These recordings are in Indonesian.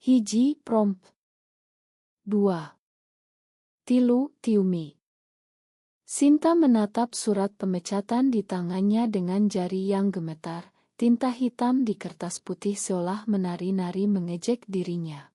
Hiji prompt. 2. Tilu Tiumi. Sinta menatap surat pemecatan di tangannya dengan jari yang gemetar. Tinta hitam di kertas putih seolah menari-nari mengejek dirinya.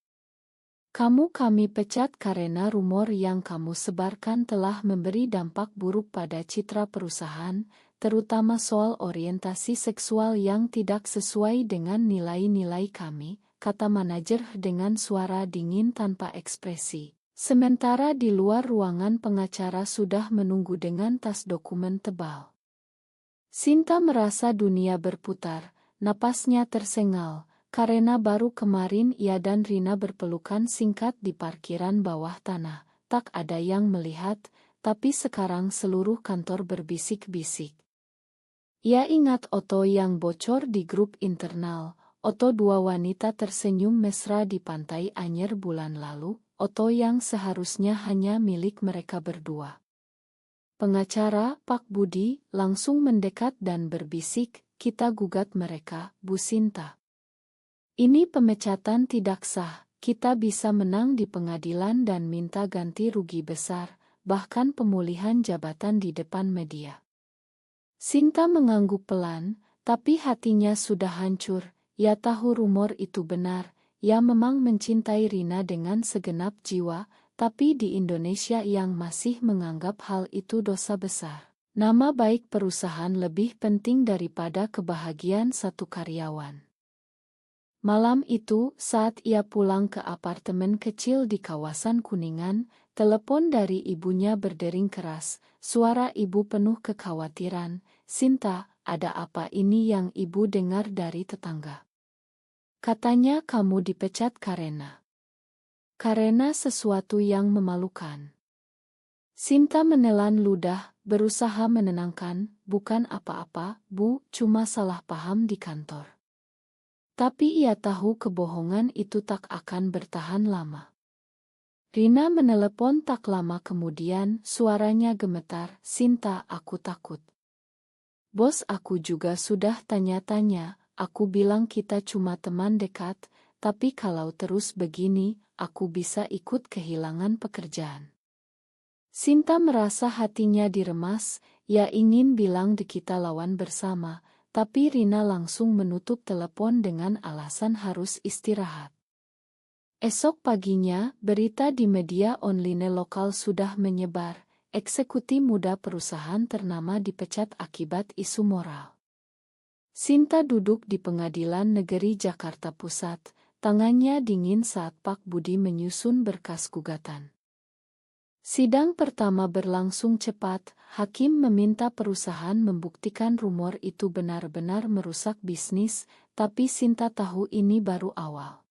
Kami pecat karena rumor yang kamu sebarkan telah memberi dampak buruk pada citra perusahaan, terutama soal orientasi seksual yang tidak sesuai dengan nilai-nilai kami, kata manajer dengan suara dingin tanpa ekspresi. Sementara di luar ruangan pengacara sudah menunggu dengan tas dokumen tebal. Sinta merasa dunia berputar, napasnya tersengal, karena baru kemarin ia dan Rina berpelukan singkat di parkiran bawah tanah. Tak ada yang melihat, tapi sekarang seluruh kantor berbisik-bisik. Ia ingat foto yang bocor di grup internal, foto dua wanita tersenyum mesra di Pantai Anyer bulan lalu, foto yang seharusnya hanya milik mereka berdua. Pengacara, Pak Budi, langsung mendekat dan berbisik, kita gugat mereka, Bu Sinta. Ini pemecatan tidak sah, kita bisa menang di pengadilan dan minta ganti rugi besar, bahkan pemulihan jabatan di depan media. Sinta mengangguk pelan, tapi hatinya sudah hancur, ia tahu rumor itu benar, ia memang mencintai Rina dengan segenap jiwa, tapi di Indonesia yang masih menganggap hal itu dosa besar. Nama baik perusahaan lebih penting daripada kebahagiaan satu karyawan. Malam itu, saat ia pulang ke apartemen kecil di kawasan Kuningan, telepon dari ibunya berdering keras, suara ibu penuh kekhawatiran. Sinta, ada apa ini yang ibu dengar dari tetangga? Katanya kamu dipecat karena sesuatu yang memalukan. Sinta menelan ludah, berusaha menenangkan, bukan apa-apa, Bu, cuma salah paham di kantor. Tapi ia tahu kebohongan itu tak akan bertahan lama. Rina menelepon tak lama kemudian, suaranya gemetar, Sinta, aku takut. Bos aku juga sudah tanya-tanya, aku bilang kita cuma teman dekat, tapi kalau terus begini, aku bisa ikut kehilangan pekerjaan. Sinta merasa hatinya diremas, ia ingin bilang di kita lawan bersama, tapi Rina langsung menutup telepon dengan alasan harus istirahat. Esok paginya, berita di media online lokal sudah menyebar, eksekutif muda perusahaan ternama dipecat akibat isu moral. Sinta duduk di Pengadilan Negeri Jakarta Pusat, tangannya dingin saat Pak Budi menyusun berkas gugatan. Sidang pertama berlangsung cepat, hakim meminta perusahaan membuktikan rumor itu benar-benar merusak bisnis, tapi Sinta tahu ini baru awal.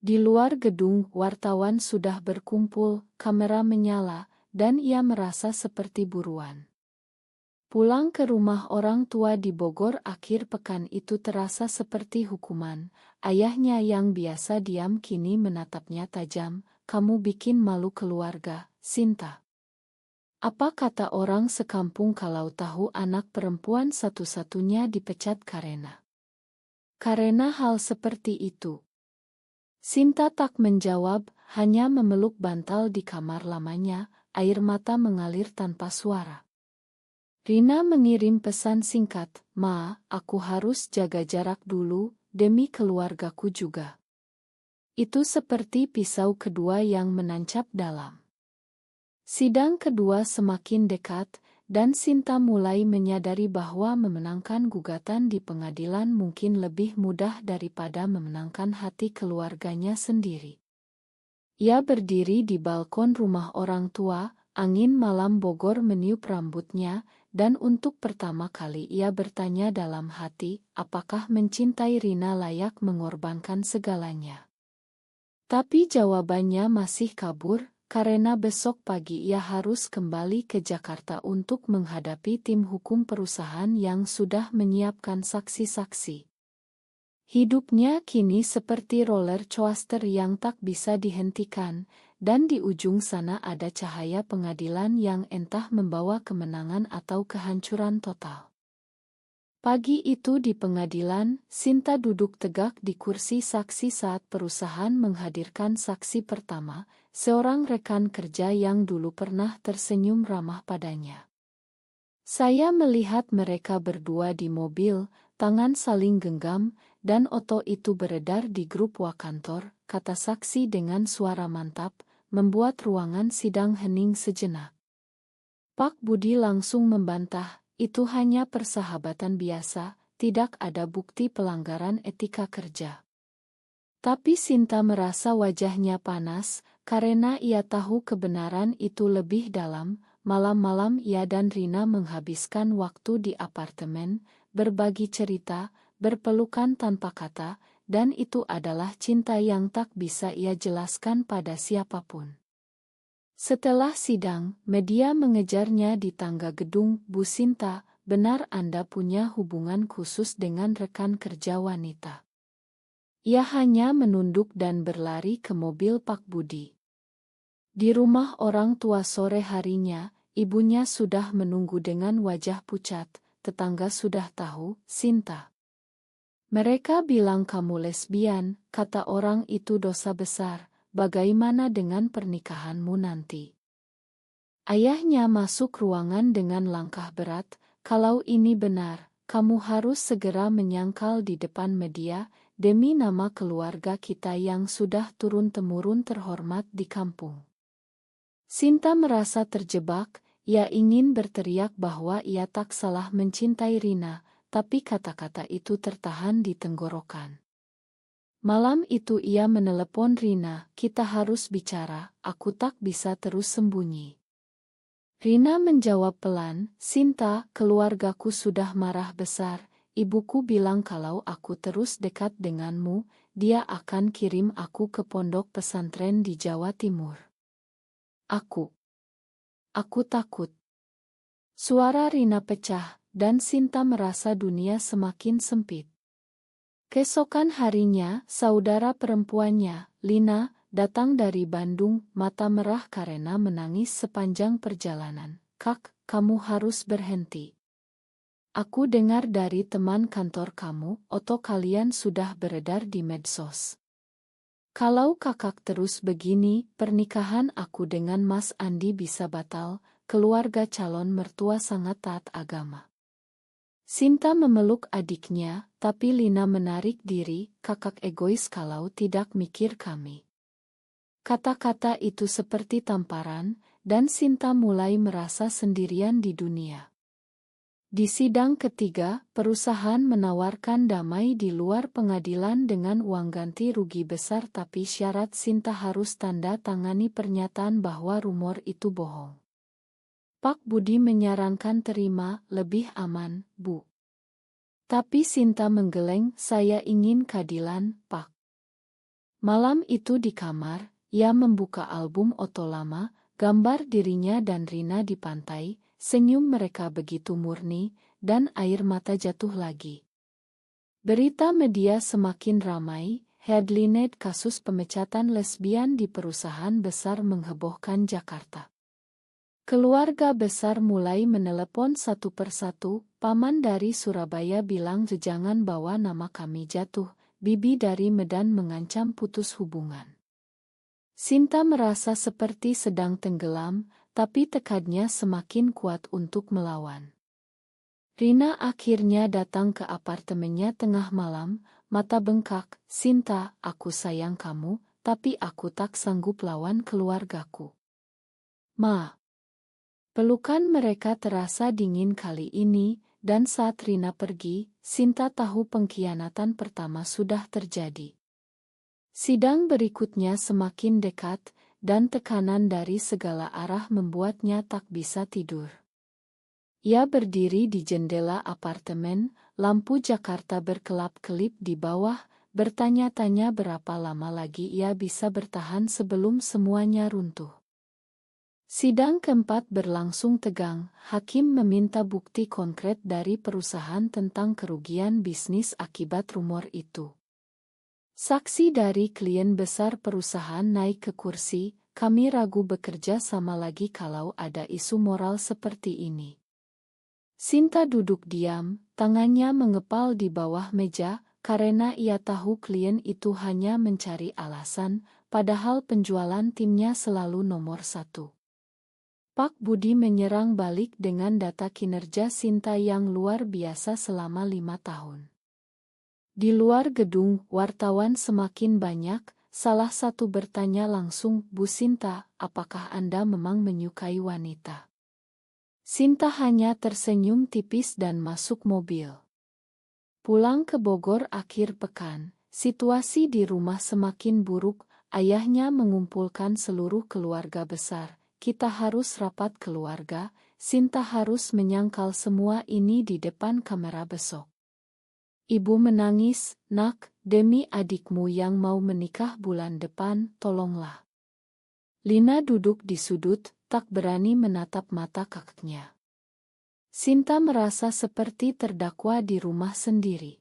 Di luar gedung, wartawan sudah berkumpul, kamera menyala, dan ia merasa seperti buruan. Pulang ke rumah orang tua di Bogor akhir pekan itu terasa seperti hukuman. Ayahnya yang biasa diam kini menatapnya tajam, kamu bikin malu keluarga, Sinta. Apa kata orang sekampung kalau tahu anak perempuan satu-satunya dipecat karena hal seperti itu? Sinta tak menjawab, hanya memeluk bantal di kamar lamanya, air mata mengalir tanpa suara. Rina mengirim pesan singkat, Ma, aku harus jaga jarak dulu, demi keluargaku juga. Itu seperti pisau kedua yang menancap dalam. Sidang kedua semakin dekat, dan Sinta mulai menyadari bahwa memenangkan gugatan di pengadilan mungkin lebih mudah daripada memenangkan hati keluarganya sendiri. Ia berdiri di balkon rumah orang tua, angin malam Bogor meniup rambutnya, dan untuk pertama kali ia bertanya dalam hati, apakah mencintai Rina layak mengorbankan segalanya. Tapi jawabannya masih kabur, karena besok pagi ia harus kembali ke Jakarta untuk menghadapi tim hukum perusahaan yang sudah menyiapkan saksi-saksi. Hidupnya kini seperti roller coaster yang tak bisa dihentikan, dan di ujung sana ada cahaya pengadilan yang entah membawa kemenangan atau kehancuran total. Pagi itu di pengadilan, Sinta duduk tegak di kursi saksi saat perusahaan menghadirkan saksi pertama, seorang rekan kerja yang dulu pernah tersenyum ramah padanya. Saya melihat mereka berdua di mobil, tangan saling genggam, dan oto itu beredar di grup Wakantor, kata saksi dengan suara mantap, membuat ruangan sidang hening sejenak. Pak Budi langsung membantah, itu hanya persahabatan biasa, tidak ada bukti pelanggaran etika kerja. Tapi Sinta merasa wajahnya panas, karena ia tahu kebenaran itu lebih dalam. Malam-malam ia dan Rina menghabiskan waktu di apartemen, berbagi cerita, berpelukan tanpa kata, dan itu adalah cinta yang tak bisa ia jelaskan pada siapapun. Setelah sidang, media mengejarnya di tangga gedung. Bu Sinta, benar Anda punya hubungan khusus dengan rekan kerja wanita? Ia hanya menunduk dan berlari ke mobil Pak Budi. Di rumah orang tua sore harinya, ibunya sudah menunggu dengan wajah pucat. Tetangga sudah tahu, Sinta. Mereka bilang kamu lesbian, kata orang itu dosa besar. Bagaimana dengan pernikahanmu nanti? Ayahnya masuk ruangan dengan langkah berat. Kalau ini benar, kamu harus segera menyangkal di depan media, demi nama keluarga kita yang sudah turun-temurun terhormat di kampung. Sinta merasa terjebak, ia ingin berteriak bahwa ia tak salah mencintai Rina, tapi kata-kata itu tertahan di tenggorokan. Malam itu ia menelepon Rina, kita harus bicara, aku tak bisa terus sembunyi. Rina menjawab pelan, Sinta, keluargaku sudah marah besar, ibuku bilang kalau aku terus dekat denganmu, dia akan kirim aku ke pondok pesantren di Jawa Timur. Aku takut. Suara Rina pecah, dan Sinta merasa dunia semakin sempit. Keesokan harinya, saudara perempuannya, Lina, datang dari Bandung, mata merah karena menangis sepanjang perjalanan. Kak, kamu harus berhenti. Aku dengar dari teman kantor kamu, foto kalian sudah beredar di medsos. Kalau kakak terus begini, pernikahan aku dengan Mas Andi bisa batal, keluarga calon mertua sangat taat agama. Sinta memeluk adiknya, tapi Lina menarik diri, kakak egois kalau tidak mikir kami. Kata-kata itu seperti tamparan, dan Sinta mulai merasa sendirian di dunia. Di sidang ketiga, perusahaan menawarkan damai di luar pengadilan dengan uang ganti rugi besar, tapi syarat Sinta harus tanda tangani pernyataan bahwa rumor itu bohong. Pak Budi menyarankan terima, lebih aman, Bu. Tapi Sinta menggeleng, saya ingin keadilan, Pak. Malam itu di kamar, ia membuka album foto lama, gambar dirinya dan Rina di pantai, senyum mereka begitu murni, dan air mata jatuh lagi. Berita media semakin ramai, headline kasus pemecatan lesbian di perusahaan besar menghebohkan Jakarta. Keluarga besar mulai menelepon satu persatu, paman dari Surabaya bilang jangan bawa nama kami jatuh, bibi dari Medan mengancam putus hubungan. Sinta merasa seperti sedang tenggelam, tapi tekadnya semakin kuat untuk melawan. Rina akhirnya datang ke apartemennya tengah malam, mata bengkak, Sinta, aku sayang kamu, tapi aku tak sanggup lawan keluargaku. Ma. Pelukan mereka terasa dingin kali ini, dan saat Rina pergi, Sinta tahu pengkhianatan pertama sudah terjadi. Sidang berikutnya semakin dekat, dan tekanan dari segala arah membuatnya tak bisa tidur. Ia berdiri di jendela apartemen, lampu Jakarta berkelap-kelip di bawah, bertanya-tanya berapa lama lagi ia bisa bertahan sebelum semuanya runtuh. Sidang keempat berlangsung tegang, hakim meminta bukti konkret dari perusahaan tentang kerugian bisnis akibat rumor itu. Saksi dari klien besar perusahaan naik ke kursi, kami ragu bekerja sama lagi kalau ada isu moral seperti ini. Sinta duduk diam, tangannya mengepal di bawah meja, karena ia tahu klien itu hanya mencari alasan, padahal penjualan timnya selalu nomor satu. Pak Budi menyerang balik dengan data kinerja Sinta yang luar biasa selama 5 tahun. Di luar gedung, wartawan semakin banyak. Salah satu bertanya langsung, "Bu Sinta, apakah Anda memang menyukai wanita?" Sinta hanya tersenyum tipis dan masuk mobil. Pulang ke Bogor akhir pekan, situasi di rumah semakin buruk. Ayahnya mengumpulkan seluruh keluarga besar. "Kita harus rapat keluarga, Sinta harus menyangkal semua ini di depan kamera besok." Ibu menangis, "Nak, demi adikmu yang mau menikah bulan depan, tolonglah." Lina duduk di sudut, tak berani menatap mata kakaknya. Sinta merasa seperti terdakwa di rumah sendiri.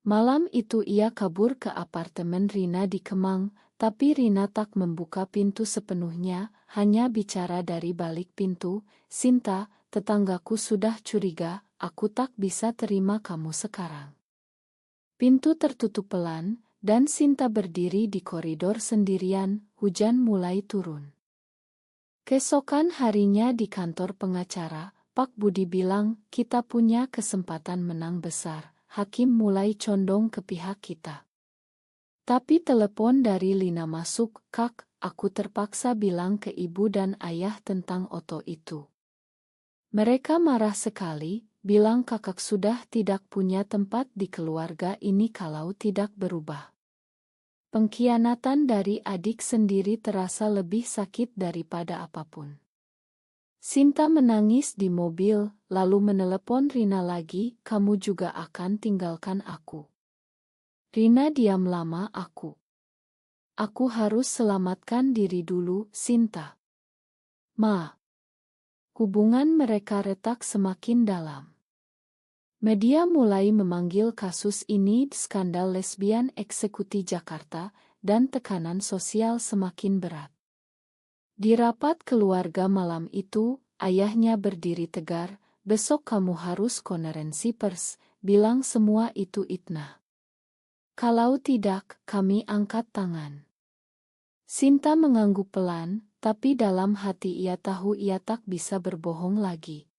Malam itu ia kabur ke apartemen Rina di Kemang, tapi Rina tak membuka pintu sepenuhnya, hanya bicara dari balik pintu, "Sinta, tetanggaku sudah curiga, aku tak bisa terima kamu sekarang." Pintu tertutup pelan, dan Sinta berdiri di koridor sendirian. Hujan mulai turun. Keesokan harinya di kantor pengacara, Pak Budi bilang, "Kita punya kesempatan menang besar." Hakim mulai condong ke pihak kita. Tapi telepon dari Lina masuk, "Kak, aku terpaksa bilang ke ibu dan ayah tentang Oto itu. Mereka marah sekali, bilang kakak sudah tidak punya tempat di keluarga ini kalau tidak berubah." Pengkhianatan dari adik sendiri terasa lebih sakit daripada apapun. Sinta menangis di mobil, lalu menelepon Rina lagi, "Kamu juga akan tinggalkan aku?" Rina diam lama. Aku harus selamatkan diri dulu, Sinta." "Ma." Hubungan mereka retak semakin dalam. Media mulai memanggil kasus ini skandal lesbian eksekusi Jakarta, dan tekanan sosial semakin berat. Di rapat keluarga malam itu, ayahnya berdiri tegar, "Besok kamu harus konferensi pers, bilang semua itu fitnah. Kalau tidak, kami angkat tangan." Sinta mengangguk pelan, tapi dalam hati ia tahu ia tak bisa berbohong lagi.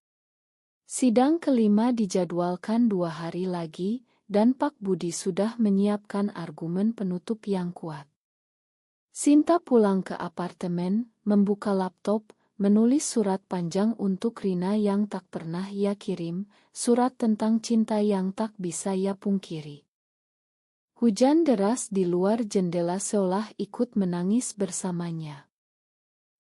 Sidang kelima dijadwalkan 2 hari lagi, dan Pak Budi sudah menyiapkan argumen penutup yang kuat. Sinta pulang ke apartemen, membuka laptop, menulis surat panjang untuk Rina yang tak pernah ia kirim, surat tentang cinta yang tak bisa ia pungkiri. Hujan deras di luar jendela seolah ikut menangis bersamanya.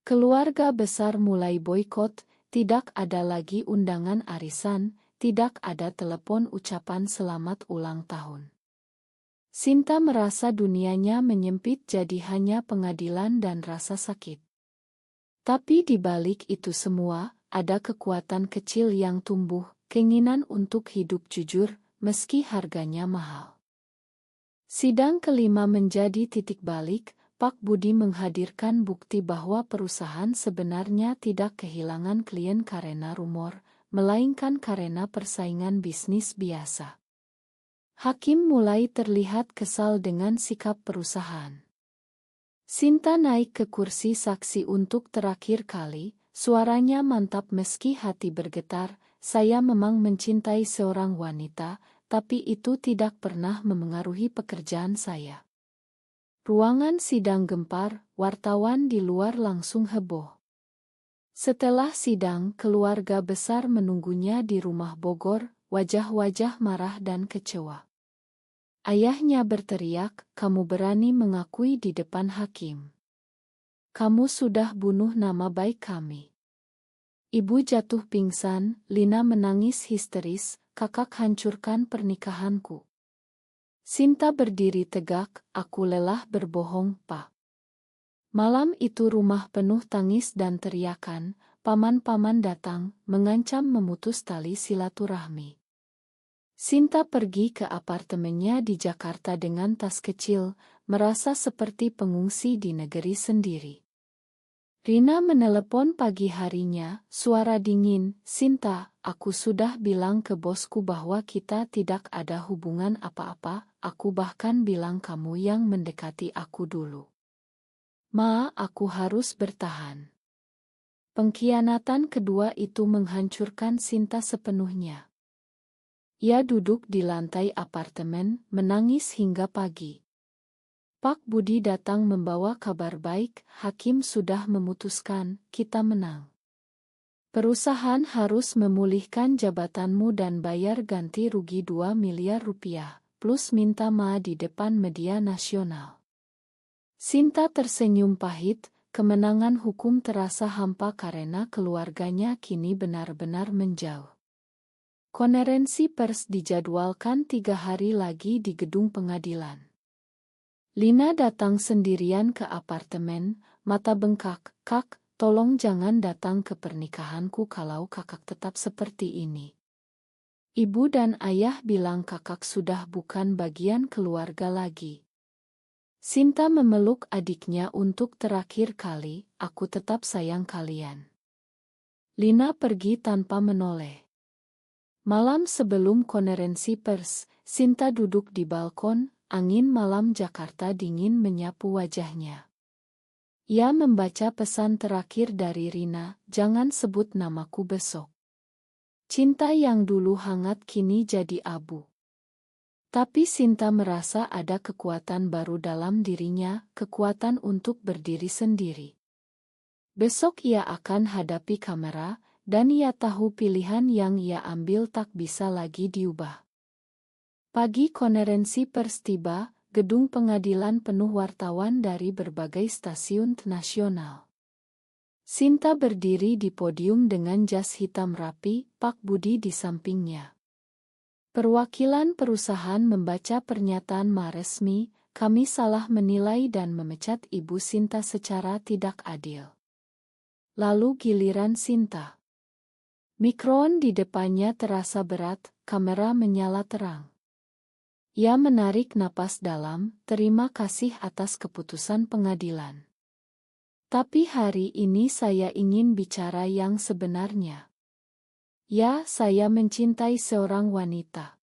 Keluarga besar mulai boikot. Tidak ada lagi undangan arisan, tidak ada telepon ucapan selamat ulang tahun. Sinta merasa dunianya menyempit jadi hanya pengadilan dan rasa sakit. Tapi di balik itu semua, ada kekuatan kecil yang tumbuh, keinginan untuk hidup jujur, meski harganya mahal. Sidang kelima menjadi titik balik. Pak Budi menghadirkan bukti bahwa perusahaan sebenarnya tidak kehilangan klien karena rumor, melainkan karena persaingan bisnis biasa. Hakim mulai terlihat kesal dengan sikap perusahaan. Sinta naik ke kursi saksi untuk terakhir kali, suaranya mantap meski hati bergetar, "Saya memang mencintai seorang wanita, tapi itu tidak pernah memengaruhi pekerjaan saya." Ruangan sidang gempar, wartawan di luar langsung heboh. Setelah sidang, keluarga besar menunggunya di rumah Bogor, wajah-wajah marah dan kecewa. Ayahnya berteriak, "Kamu berani mengakui di depan hakim. Kamu sudah bunuh nama baik kami." Ibu jatuh pingsan, Lina menangis histeris, "Kakak hancurkan pernikahanku." Sinta berdiri tegak, "Aku lelah berbohong, Pak." Malam itu rumah penuh tangis dan teriakan, paman-paman datang, mengancam memutus tali silaturahmi. Sinta pergi ke apartemennya di Jakarta dengan tas kecil, merasa seperti pengungsi di negeri sendiri. Rina menelepon pagi harinya, suara dingin, "Sinta, aku sudah bilang ke bosku bahwa kita tidak ada hubungan apa-apa, aku bahkan bilang kamu yang mendekati aku dulu. Ma, aku harus bertahan. Pengkhianatan kedua itu menghancurkan Sinta sepenuhnya. Ia duduk di lantai apartemen, menangis hingga pagi. Pak Budi datang membawa kabar baik, hakim sudah memutuskan, kita menang. Perusahaan harus memulihkan jabatanmu dan bayar ganti rugi 2 miliar rupiah, plus minta maaf di depan media nasional. Sinta tersenyum pahit, kemenangan hukum terasa hampa karena keluarganya kini benar-benar menjauh. Konferensi pers dijadwalkan 3 hari lagi di gedung pengadilan. Lina datang sendirian ke apartemen, mata bengkak, "Kak, tolong jangan datang ke pernikahanku kalau kakak tetap seperti ini." Ibu dan ayah bilang kakak sudah bukan bagian keluarga lagi. Sinta memeluk adiknya untuk terakhir kali, "Aku tetap sayang kalian." Lina pergi tanpa menoleh. Malam sebelum konferensi pers, Sinta duduk di balkon. Angin malam Jakarta dingin menyapu wajahnya. Ia membaca pesan terakhir dari Rina, "Jangan sebut namaku besok." Cinta yang dulu hangat kini jadi abu. Tapi Sinta merasa ada kekuatan baru dalam dirinya, kekuatan untuk berdiri sendiri. Besok ia akan hadapi kamera, dan ia tahu pilihan yang ia ambil tak bisa lagi diubah. Pagi konferensi pers tiba, gedung pengadilan penuh wartawan dari berbagai stasiun nasional. Sinta berdiri di podium dengan jas hitam rapi, Pak Budi di sampingnya. Perwakilan perusahaan membaca pernyataan resmi, "Kami salah menilai dan memecat Ibu Sinta secara tidak adil." Lalu giliran Sinta. Mikron di depannya terasa berat, kamera menyala terang. Ia menarik napas dalam, "Terima kasih atas keputusan pengadilan. Tapi hari ini saya ingin bicara yang sebenarnya. Ya, saya mencintai seorang wanita.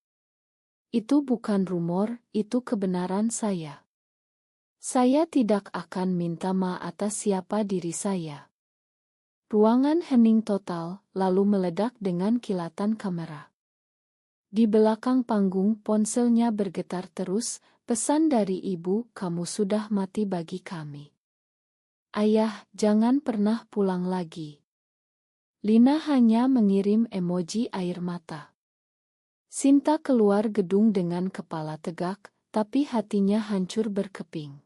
Itu bukan rumor, itu kebenaran saya. Saya tidak akan minta maaf atas siapa diri saya." Ruangan hening total, lalu meledak dengan kilatan kamera. Di belakang panggung ponselnya bergetar terus, pesan dari ibu, "Kamu sudah mati bagi kami. Ayah, jangan pernah pulang lagi." Lina hanya mengirim emoji air mata. Sinta keluar gedung dengan kepala tegak, tapi hatinya hancur berkeping.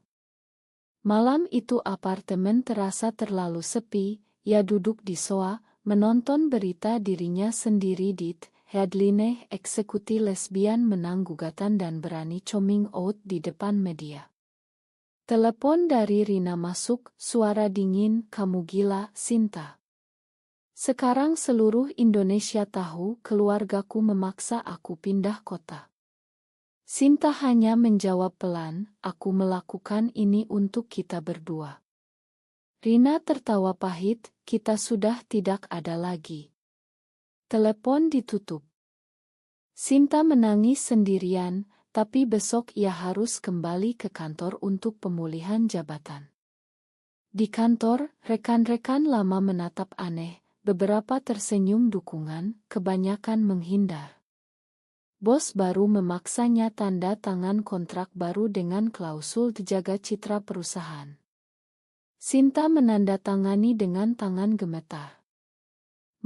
Malam itu apartemen terasa terlalu sepi, ia duduk di sofa, menonton berita dirinya sendiri di headline, "Eksekusi lesbian menang gugatan dan berani coming out di depan media." Telepon dari Rina masuk, suara dingin, "Kamu gila, Sinta. Sekarang seluruh Indonesia tahu keluargaku memaksa aku pindah kota." Sinta hanya menjawab pelan, "Aku melakukan ini untuk kita berdua." Rina tertawa pahit, "Kita sudah tidak ada lagi." Telepon ditutup. Sinta menangis sendirian, tapi besok ia harus kembali ke kantor untuk pemulihan jabatan. Di kantor, rekan-rekan lama menatap aneh, beberapa tersenyum dukungan, kebanyakan menghindar. Bos baru memaksanya tanda tangan kontrak baru dengan klausul jaga citra perusahaan. Sinta menandatangani dengan tangan gemetar.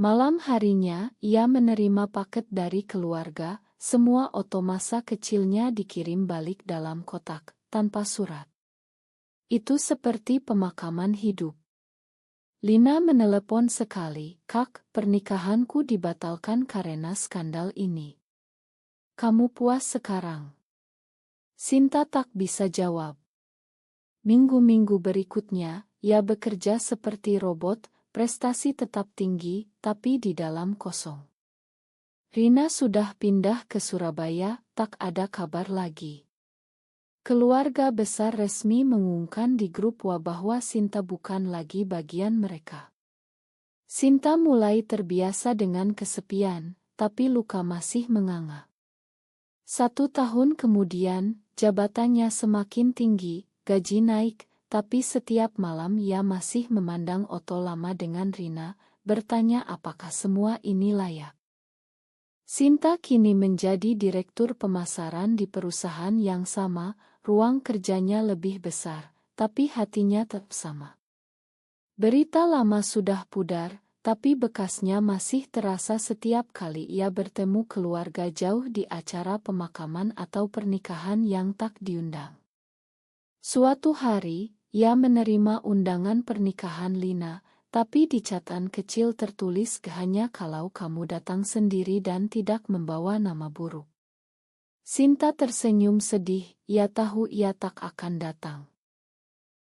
Malam harinya, ia menerima paket dari keluarga, semua otomasa kecilnya dikirim balik dalam kotak, tanpa surat. Itu seperti pemakaman hidup. Lina menelepon sekali, "Kak, pernikahanku dibatalkan karena skandal ini. Kamu puas sekarang?" Sinta tak bisa jawab. Minggu-minggu berikutnya, ia bekerja seperti robot, prestasi tetap tinggi, tapi di dalam kosong. Rina sudah pindah ke Surabaya, tak ada kabar lagi. Keluarga besar resmi mengumumkan di grup WA bahwa Sinta bukan lagi bagian mereka. Sinta mulai terbiasa dengan kesepian, tapi luka masih menganga. 1 tahun kemudian, jabatannya semakin tinggi, gaji naik, tapi setiap malam ia masih memandang Otto lama dengan Rina, bertanya apakah semua ini layak. Sinta kini menjadi direktur pemasaran di perusahaan yang sama, ruang kerjanya lebih besar, tapi hatinya tetap sama. Berita lama sudah pudar, tapi bekasnya masih terasa setiap kali ia bertemu keluarga jauh di acara pemakaman atau pernikahan yang tak diundang. Suatu hari, ia menerima undangan pernikahan Lina, tapi di catatan kecil tertulis hanya kalau kamu datang sendiri dan tidak membawa nama buruk. Sinta tersenyum sedih, ia tahu ia tak akan datang.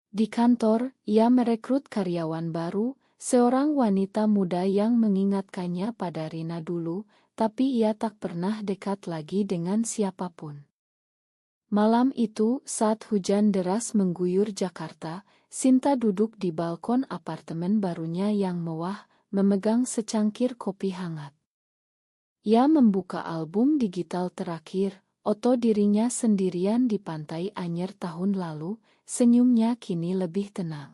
Di kantor, ia merekrut karyawan baru, seorang wanita muda yang mengingatkannya pada Rina dulu, tapi ia tak pernah dekat lagi dengan siapapun. Malam itu, saat hujan deras mengguyur Jakarta, Sinta duduk di balkon apartemen barunya yang mewah, memegang secangkir kopi hangat. Ia membuka album digital terakhir, foto dirinya sendirian di Pantai Anyer tahun lalu, senyumnya kini lebih tenang.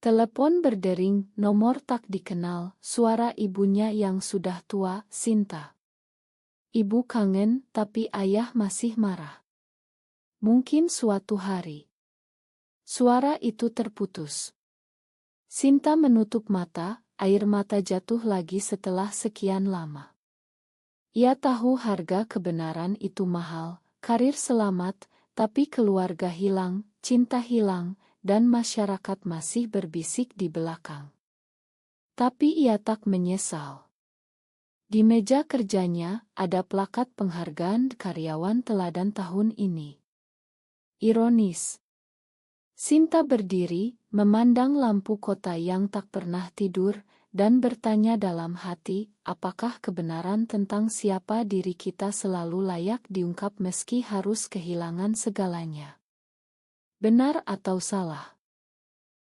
Telepon berdering, nomor tak dikenal, suara ibunya yang sudah tua, Sinta. Ibu kangen, tapi ayah masih marah. Mungkin suatu hari. Suara itu terputus. Sinta menutup mata, air mata jatuh lagi setelah sekian lama. Ia tahu harga kebenaran itu mahal, karir selamat, tapi keluarga hilang, cinta hilang, dan masyarakat masih berbisik di belakang. Tapi ia tak menyesal. Di meja kerjanya, ada plakat penghargaan karyawan teladan tahun ini. Ironis. Sinta berdiri, memandang lampu kota yang tak pernah tidur, dan bertanya dalam hati, apakah kebenaran tentang siapa diri kita selalu layak diungkap meski harus kehilangan segalanya? Benar atau salah?